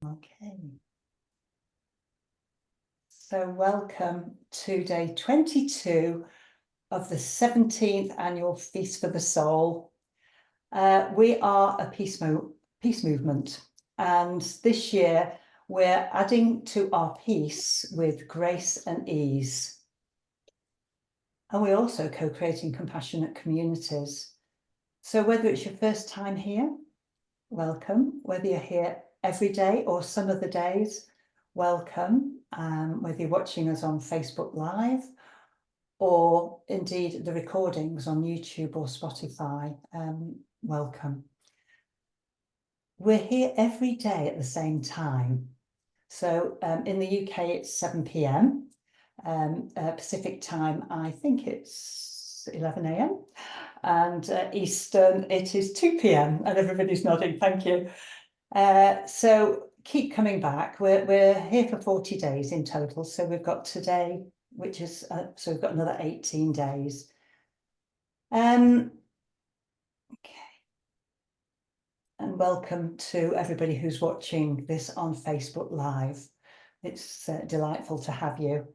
Okay. So welcome to day 22 of the 17th annual Feast for the Soul. We are a peace movement, and this year we're adding to our peace with grace and ease. And we're also co-creating compassionate communities. So whether it's your first time here, welcome. Whether you're here every day or some of the days, welcome. Whether you're watching us on Facebook Live or indeed the recordings on YouTube or Spotify, welcome. We're here every day at the same time. So in the UK, it's 7 p.m. Pacific time, I think it's 11 a.m. And Eastern, it is 2 p.m. and everybody's nodding, thank you. So keep coming back. We're here for 40 days in total. So we've got today, which is, so we've got another 18 days. Okay. And welcome to everybody who's watching this on Facebook Live. It's delightful to have you.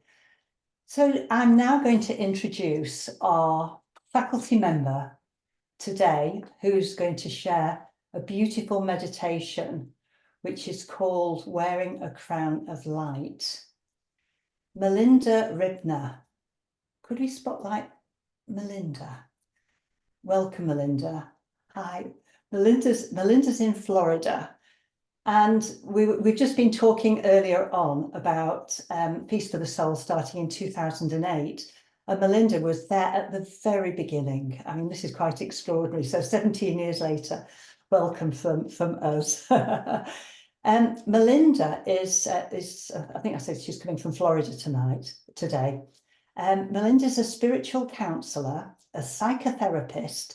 So I'm now going to introduce our faculty member today, who's going to share a beautiful meditation, which is called Wearing a Crown of Light. Melinda Ribner. Could we spotlight Melinda? Welcome, Melinda. Hi. Melinda's in Florida. And we've just been talking earlier on about Peace for the Soul starting in 2008. And Melinda was there at the very beginning. I mean, this is quite extraordinary. So 17 years later, welcome from us. Melinda is I think I said she's coming from Florida today. Melinda's a spiritual counsellor, a psychotherapist,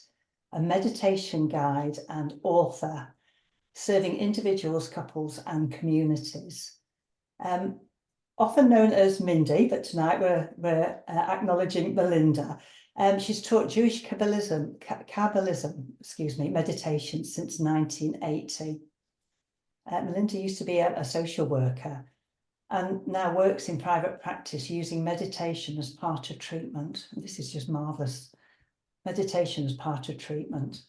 a meditation guide and author, serving individuals, couples and communities. Often known as Mindy, but tonight we're acknowledging Melinda. She's taught Jewish Kabbalism, meditation since 1980. Melinda used to be a social worker and now works in private practice using meditation as part of treatment. And this is just marvellous. Meditation as part of treatment.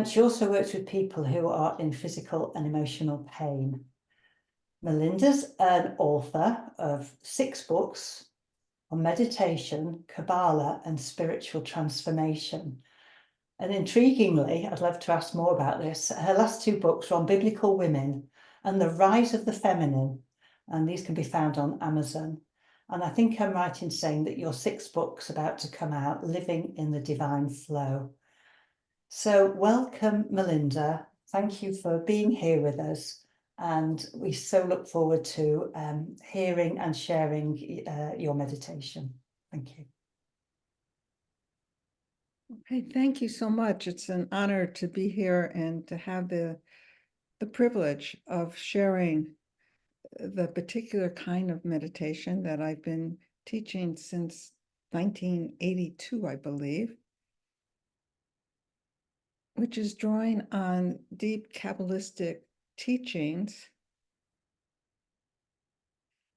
She also works with people who are in physical and emotional pain. Melinda's an author of 6 books on meditation, Kabbalah, and spiritual transformation. And intriguingly, I'd love to ask more about this. Her last 2 books are on biblical women and the rise of the feminine, and these can be found on Amazon. And I think I'm right in saying that your 6th book's about to come out, Living in the Divine Flow. So welcome, Melinda. Thank you for being here with us. And we so look forward to hearing and sharing your meditation. Thank you. Okay, thank you so much. It's an honor to be here and to have the privilege of sharing the particular kind of meditation that I've been teaching since 1982, I believe, which is drawing on deep Kabbalistic teachings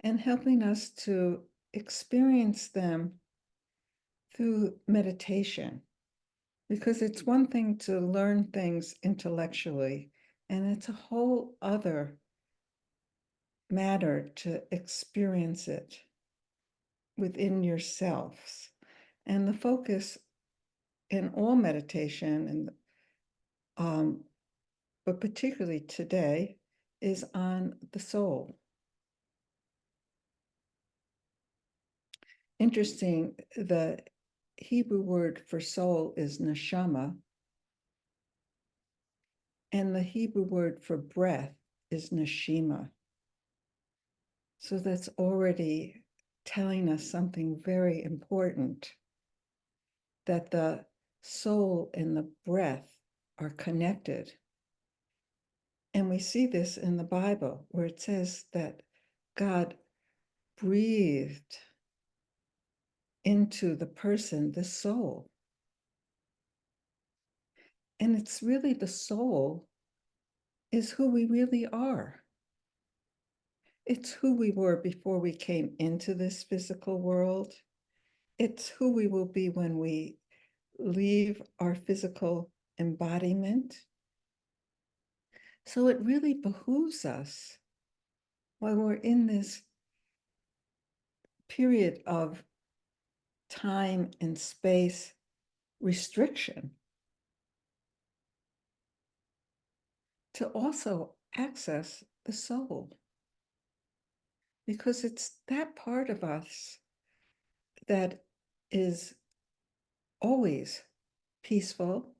and helping us to experience them through meditation. Because it's one thing to learn things intellectually, and it's a whole other matter to experience it within yourselves. And the focus in all meditation, and but particularly today, is on the soul. Interesting, the Hebrew word for soul is neshama, and the Hebrew word for breath is neshima. So that's already telling us something very important, that the soul and the breath are connected. And we see this in the Bible, where it says that God breathed into the person the soul. And it's really the soul is who we really are. It's who we were before we came into this physical world. It's who we will be when we leave our physical embodiment. So it really behooves us while we're in this period of time and space restriction to also access the soul, because it's that part of us that is always peaceful,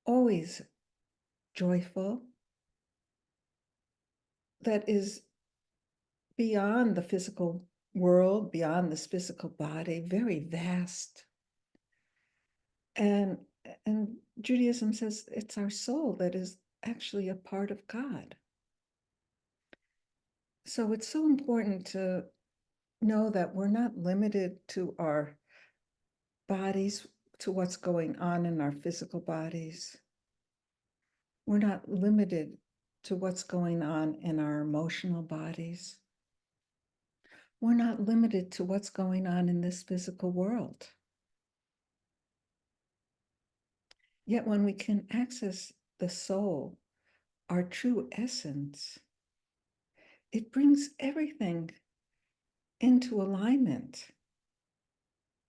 always joyful, that is beyond the physical world, beyond this physical body, very vast. And Judaism says it's our soul that is actually a part of God. So it's so important to know that we're not limited to our bodies, to what's going on in our physical bodies. We're not limited to what's going on in our emotional bodies. We're not limited to what's going on in this physical world. Yet when we can access the soul, our true essence, it brings everything into alignment.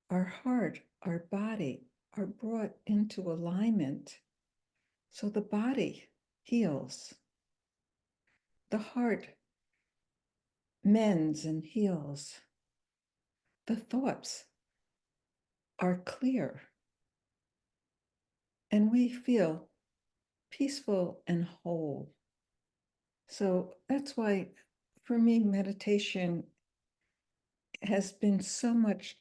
Our heart, our body are brought into alignment. So the body heals. The heart mends and heals. The thoughts are clear. And we feel peaceful and whole. So that's why, for me, meditation has been so much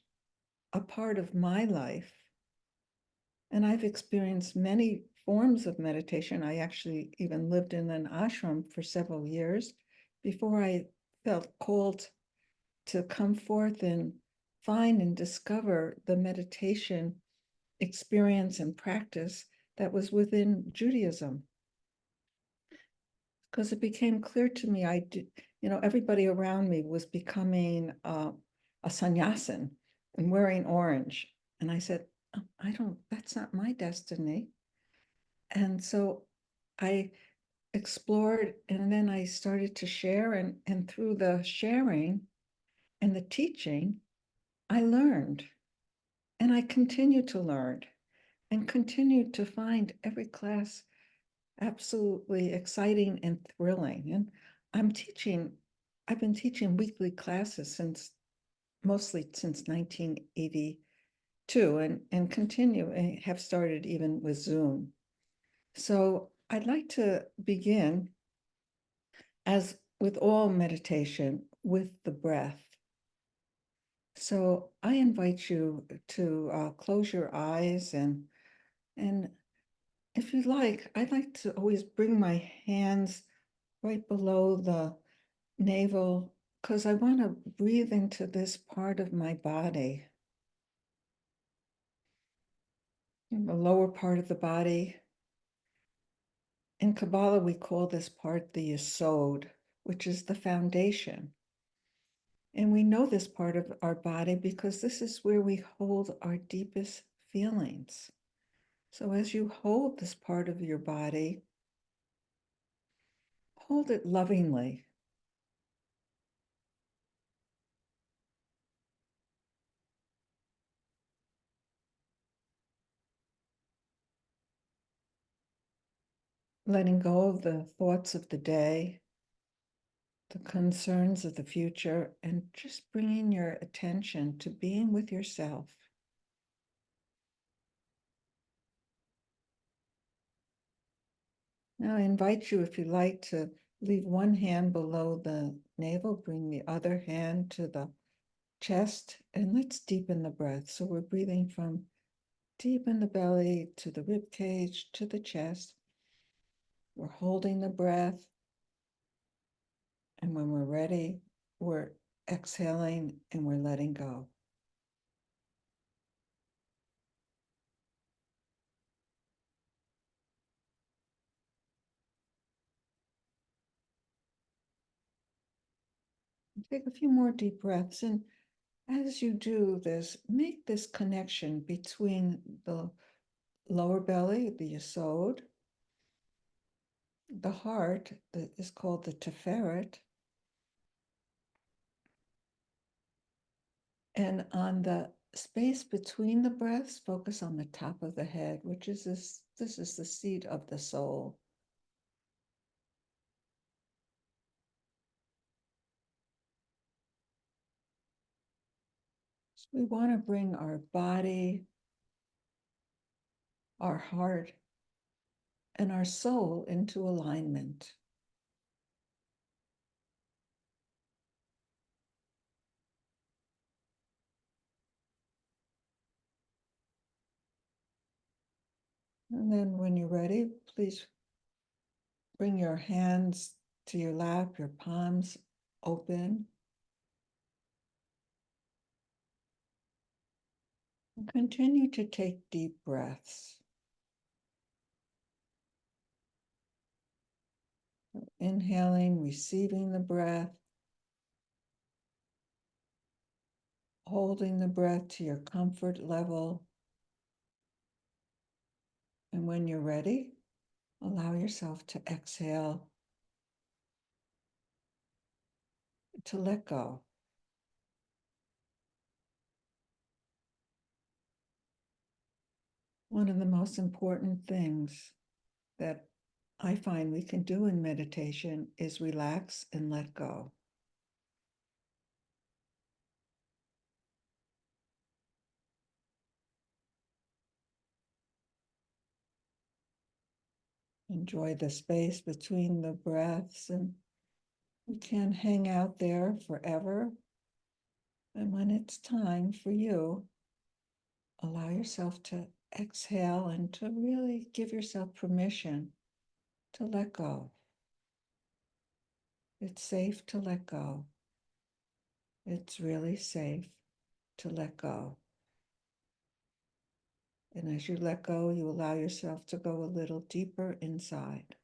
a part of my life. And I've experienced many forms of meditation. I actually even lived in an ashram for several years before I felt called to come forth and find and discover the meditation experience and practice that was within Judaism. Because it became clear to me, everybody around me was becoming a sannyasin and wearing orange. And I said, oh, that's not my destiny. And so I explored, and then I started to share, and through the sharing and the teaching, I learned, and I continue to learn and continue to find every class absolutely exciting and thrilling. And I've been teaching weekly classes mostly since 1982, and continue and have started even with Zoom. So I'd like to begin, as with all meditation, with the breath. So I invite you to close your eyes, and if you like, I'd like to always bring my hands right below the navel, because I want to breathe into this part of my body, the lower part of the body. In Kabbalah, we call this part the yesod, which is the foundation. And we know this part of our body because this is where we hold our deepest feelings. So as you hold this part of your body, hold it lovingly. Letting go of the thoughts of the day, the concerns of the future, and just bringing your attention to being with yourself. Now I invite you, if you like, to leave one hand below the navel, bring the other hand to the chest, and let's deepen the breath. So we're breathing from deep in the belly to the rib cage to the chest. We're holding the breath, and when we're ready, we're exhaling and we're letting go. Take a few more deep breaths. And as you do this, make this connection between the lower belly, the yesod, the heart, that is called the tiferet, and on the space between the breaths, focus on the top of the head, which is this is the seat of the soul. So we want to bring our body, our heart, and our soul into alignment. And then when you're ready, please bring your hands to your lap, your palms open. And continue to take deep breaths. Inhaling, receiving the breath, holding the breath to your comfort level. And when you're ready, allow yourself to exhale, to let go. One of the most important things that I find we can do in meditation is relax and let go. Enjoy the space between the breaths, and you can hang out there forever. And when it's time for you, allow yourself to exhale and to really give yourself permission to let go. It's safe to let go. It's really safe to let go. And as you let go, you allow yourself to go a little deeper inside.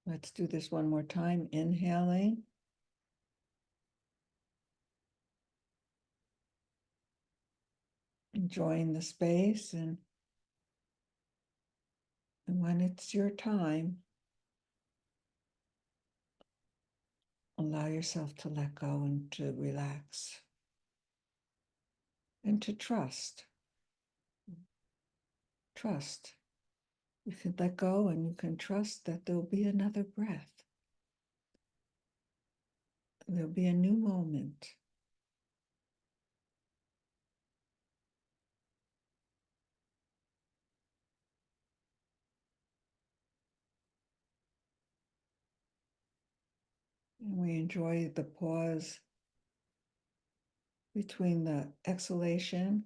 Let's do this one more time. Inhaling. Enjoying the space, and when it's your time, allow yourself to let go and to relax and to trust. Trust. You can let go and you can trust that there'll be another breath. There'll be a new moment. And we enjoy the pause between the exhalation.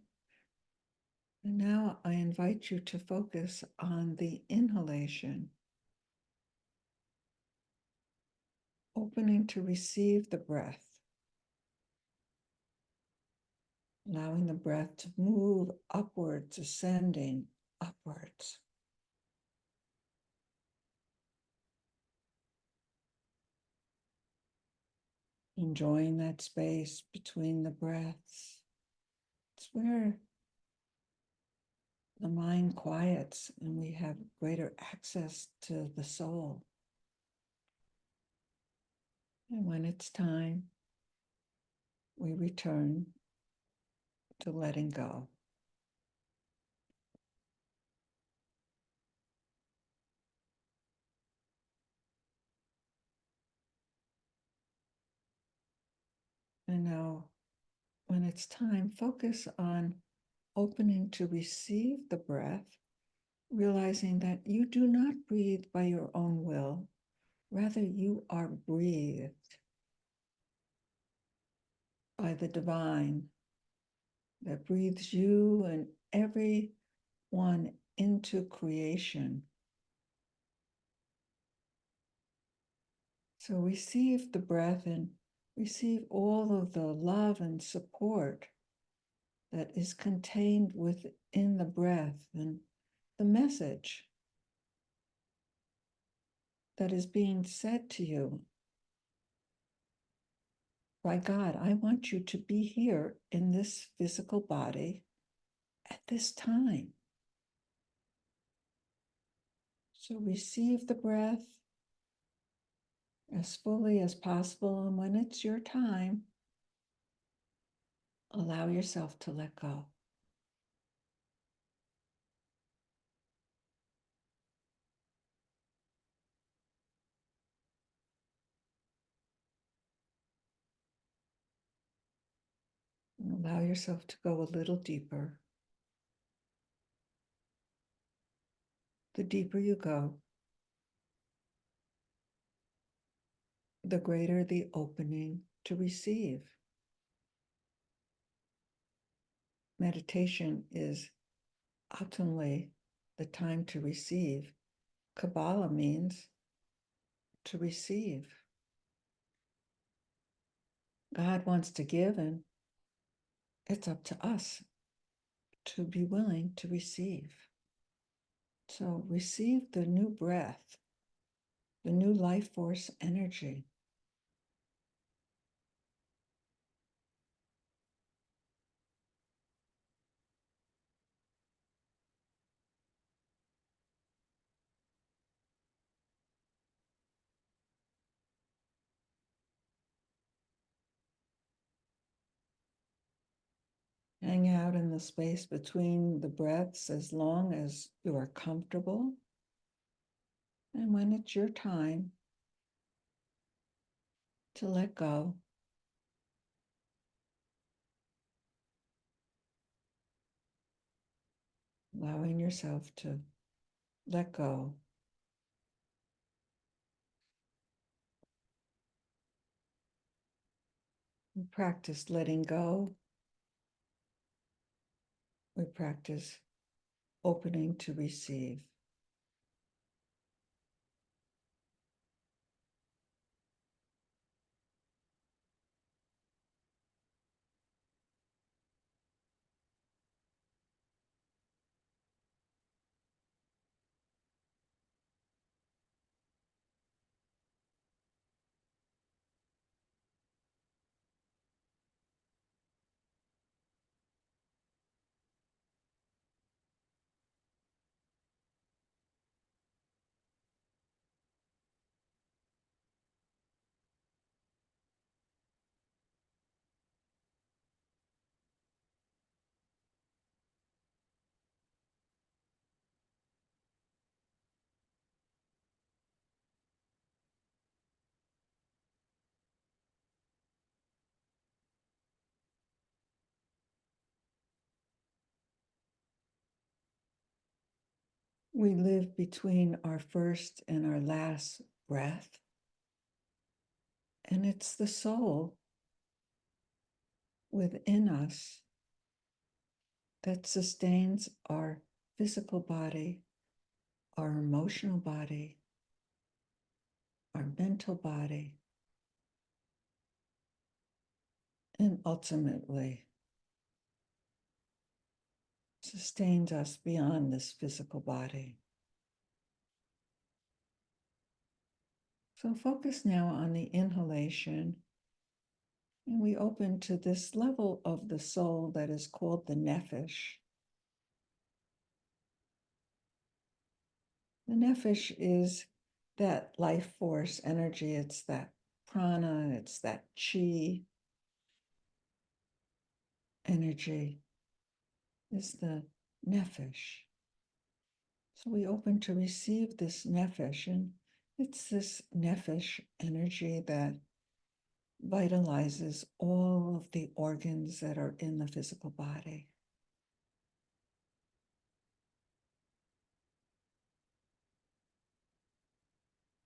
And now I invite you to focus on the inhalation, opening to receive the breath, allowing the breath to move upwards, ascending upwards. Enjoying that space between the breaths. It's where the mind quiets and we have greater access to the soul. And when it's time, we return to letting go. And now, when it's time, focus on opening to receive the breath, realizing that you do not breathe by your own will. Rather, you are breathed by the divine that breathes you and everyone into creation. So receive the breath and receive all of the love and support that is contained within the breath and the message that is being said to you by God. I want you to be here in this physical body at this time. So receive the breath as fully as possible. And when it's your time, allow yourself to let go. And allow yourself to go a little deeper. The deeper you go, the greater the opening to receive. Meditation is optimally the time to receive. Kabbalah means to receive. God wants to give, and it's up to us to be willing to receive. So receive the new breath, the new life force energy. Hang out in the space between the breaths as long as you are comfortable. And when it's your time to let go, allowing yourself to let go. We practice letting go. We practice opening to receive. We live between our first and our last breath. And it's the soul within us that sustains our physical body, our emotional body, our mental body, and ultimately sustains us beyond this physical body. So focus now on the inhalation, and we open to this level of the soul that is called the nephesh. The nephesh is that life force energy. It's that prana, it's that chi energy, is the nephesh. So we open to receive this nephesh, and it's this nephesh energy that vitalizes all of the organs that are in the physical body.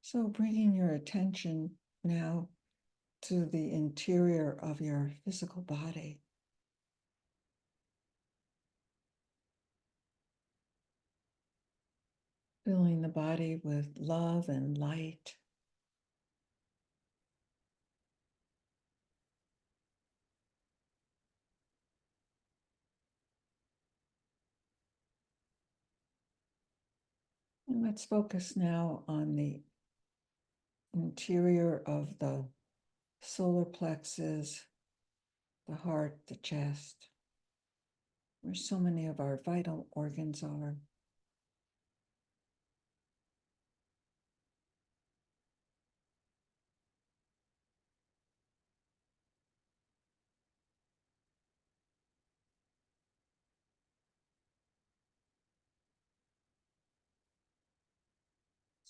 So bringing your attention now to the interior of your physical body. Filling the body with love and light. And let's focus now on the interior of the solar plexus, the heart, the chest, where so many of our vital organs are.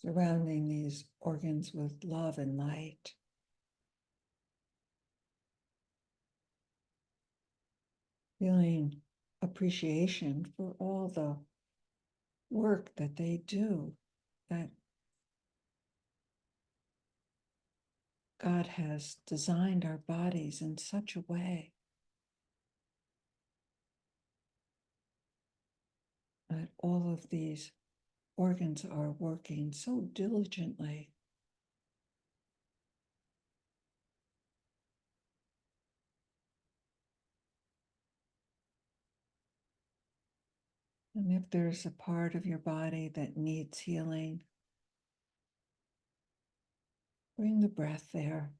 Surrounding these organs with love and light. Feeling appreciation for all the work that they do, that God has designed our bodies in such a way that all of these organs are working so diligently. And if there's a part of your body that needs healing, bring the breath there.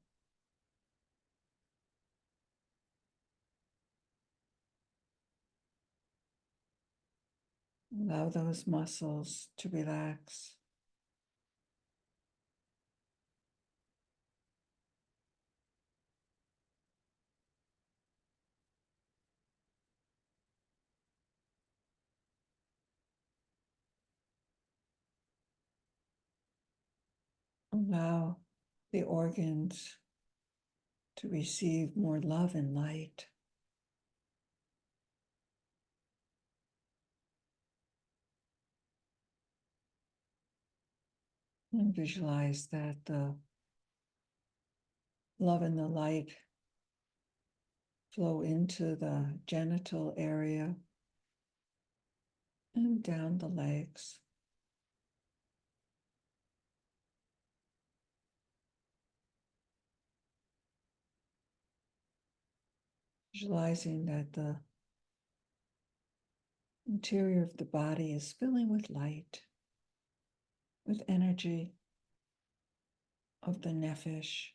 Allow those muscles to relax. Allow the organs to receive more love and light. And visualize that the love and the light flow into the genital area and down the legs. Visualizing that the interior of the body is filling with light, with energy of the nephesh.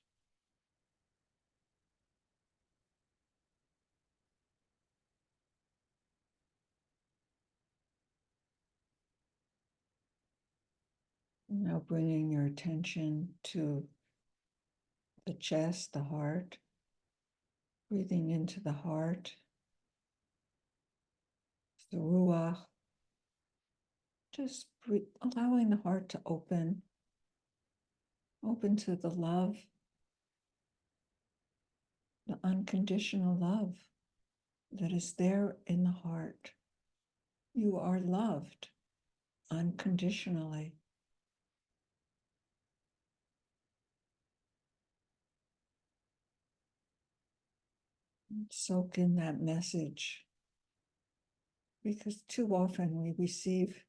Now bringing your attention to the chest, the heart, breathing into the heart, the ruach, just allowing the heart to open to the love, the unconditional love that is there in the heart. You are loved unconditionally. Soak in that message, because too often we receive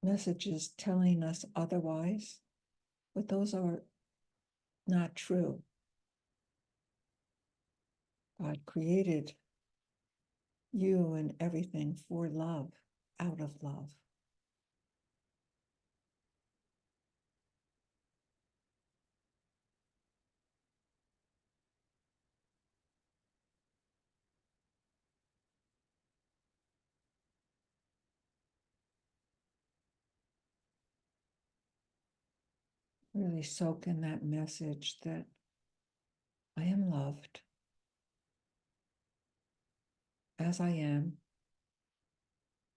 messages telling us otherwise, but those are not true. God created you and everything for love, out of love. Really soak in that message that I am loved as I am,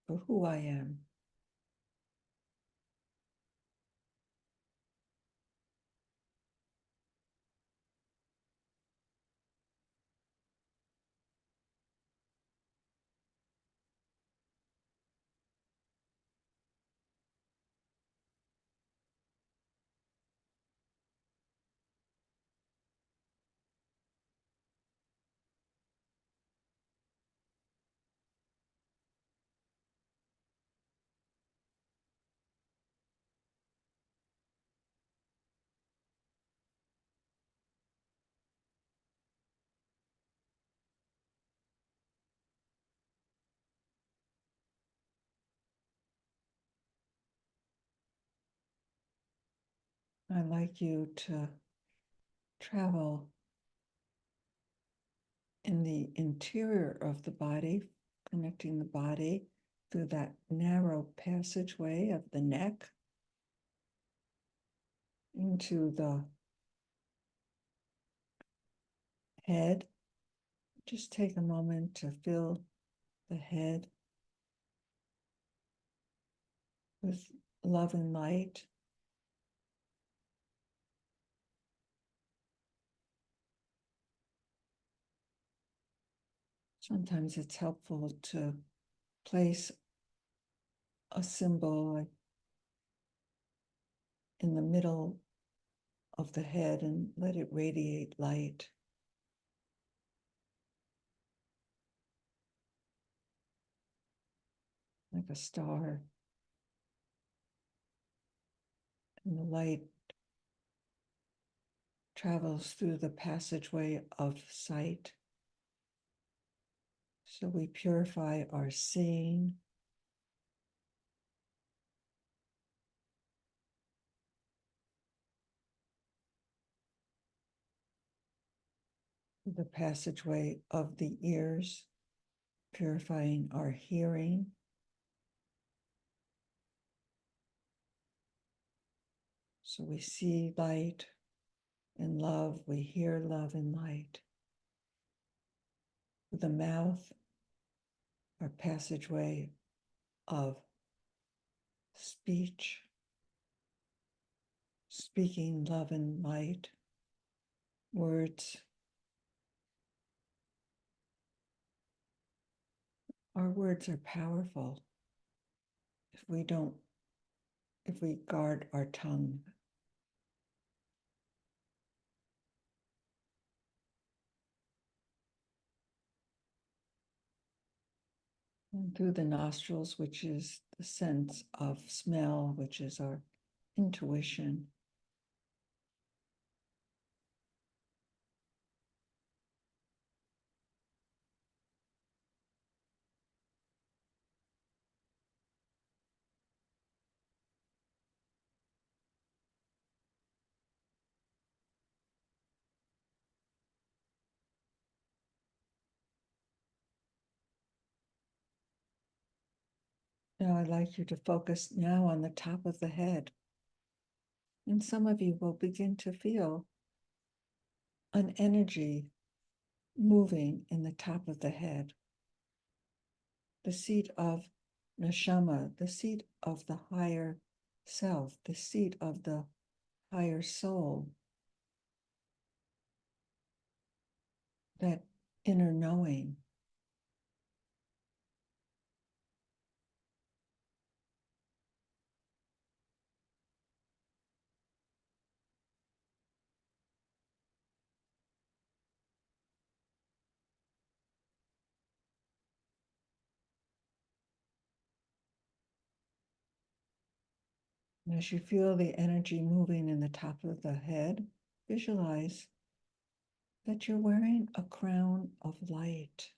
for who I am. I'd like you to travel in the interior of the body, connecting the body through that narrow passageway of the neck into the head. Just take a moment to fill the head with love and light. Sometimes it's helpful to place a symbol in the middle of the head and let it radiate light. Like a star. And the light travels through the passageway of sight. So we purify our seeing. The passageway of the ears, purifying our hearing. So we see light and love, we hear love and light. With the mouth, our passageway of speech, speaking love and light, words. Our words are powerful if we guard our tongue. And through the nostrils, which is the sense of smell, which is our intuition. Now I'd like you to focus now on the top of the head. And some of you will begin to feel an energy moving in the top of the head. The seat of neshama, the seat of the higher self, the seat of the higher soul, that inner knowing. And as you feel the energy moving in the top of the head, visualize that you're wearing a crown of light.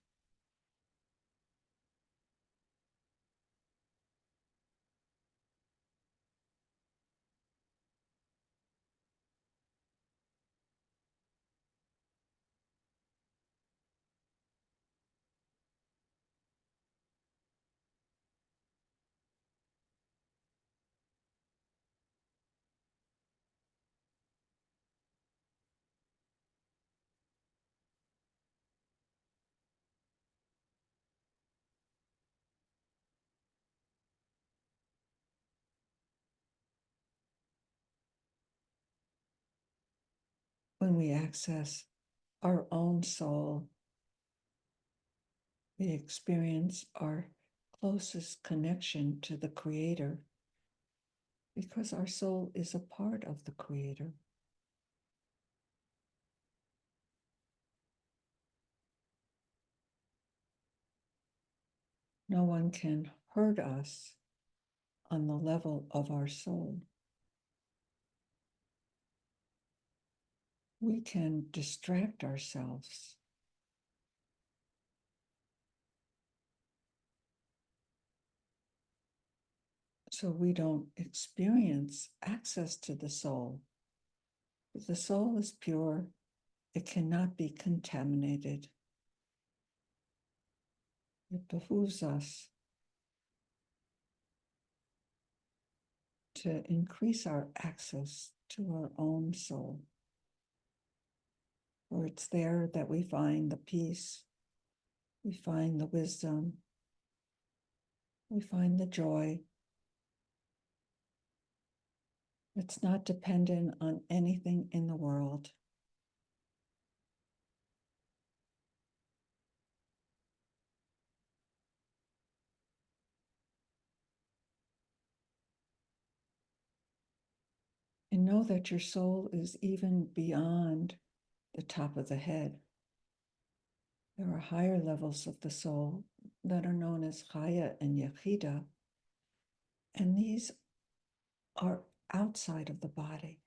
When we access our own soul, we experience our closest connection to the Creator because our soul is a part of the Creator. No one can hurt us on the level of our soul. We can distract ourselves. So we don't experience access to the soul If the soul is pure, it cannot be contaminated. It behooves us to increase our access to our own soul. For it's there that we find the peace, we find the wisdom, we find the joy. It's not dependent on anything in the world. And know that your soul is even beyond the top of the head. There are higher levels of the soul that are known as Chaya and Yechida, and these are outside of the body.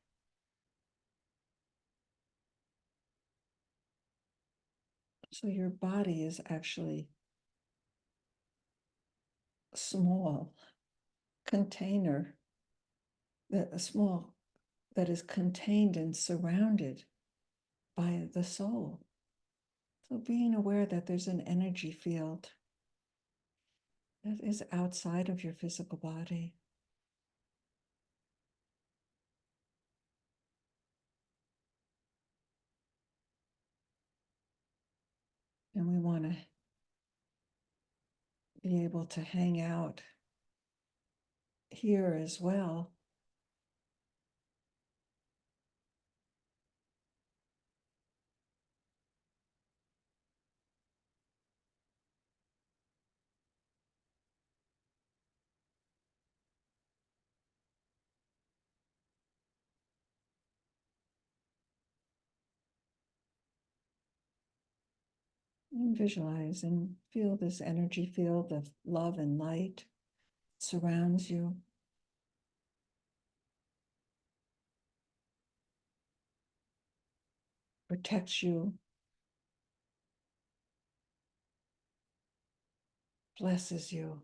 So your body is actually a small container, that is contained and surrounded by the soul. So being aware that there's an energy field that is outside of your physical body. And we want to be able to hang out here as well. And visualize and feel this energy field of love and light surrounds you. Protects you. Blesses you.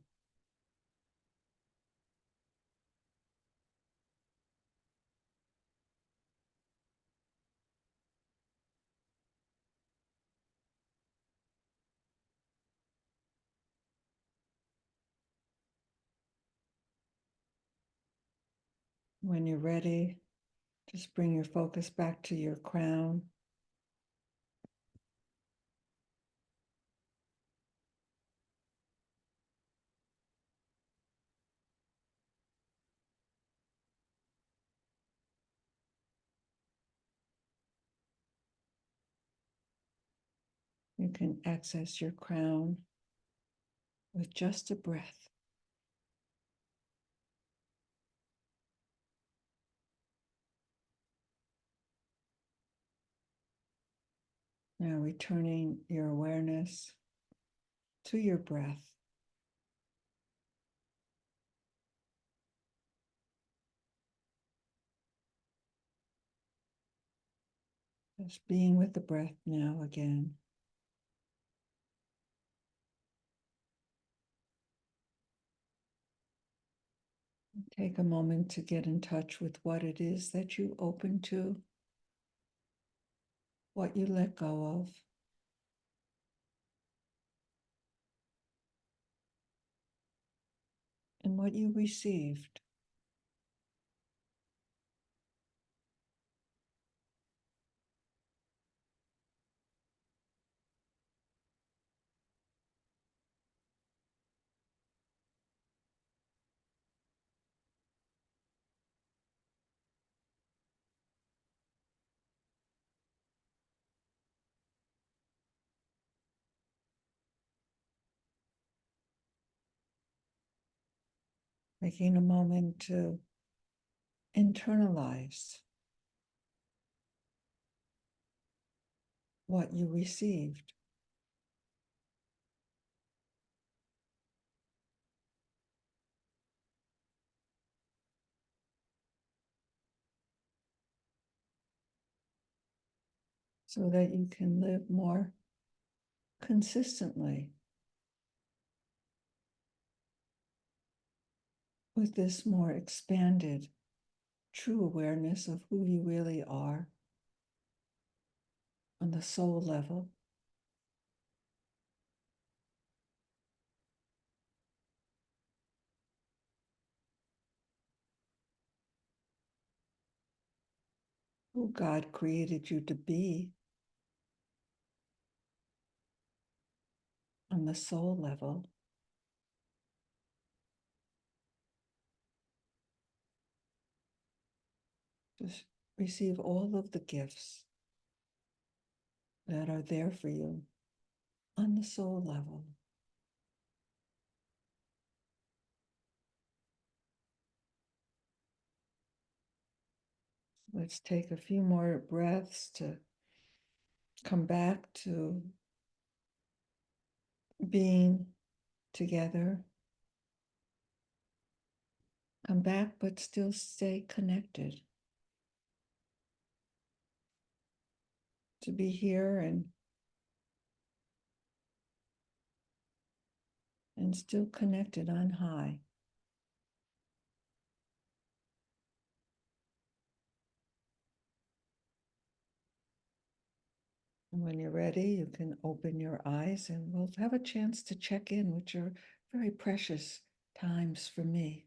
When you're ready, just bring your focus back to your crown. You can access your crown with just a breath. Now returning your awareness to your breath. Just being with the breath now again. Take a moment to get in touch with what it is that you open to, what you let go of. And what you received. Taking a moment to internalize what you received. So that you can live more consistently with this more expanded, true awareness of who you really are. on the soul level. Who God created you to be on the soul level. Just receive all of the gifts that are there for you on the soul level. Let's take a few more breaths to come back to being together. Come back, but still stay connected. To be here and still connected on high. And when you're ready, you can open your eyes and we'll have a chance to check in, which are very precious times for me.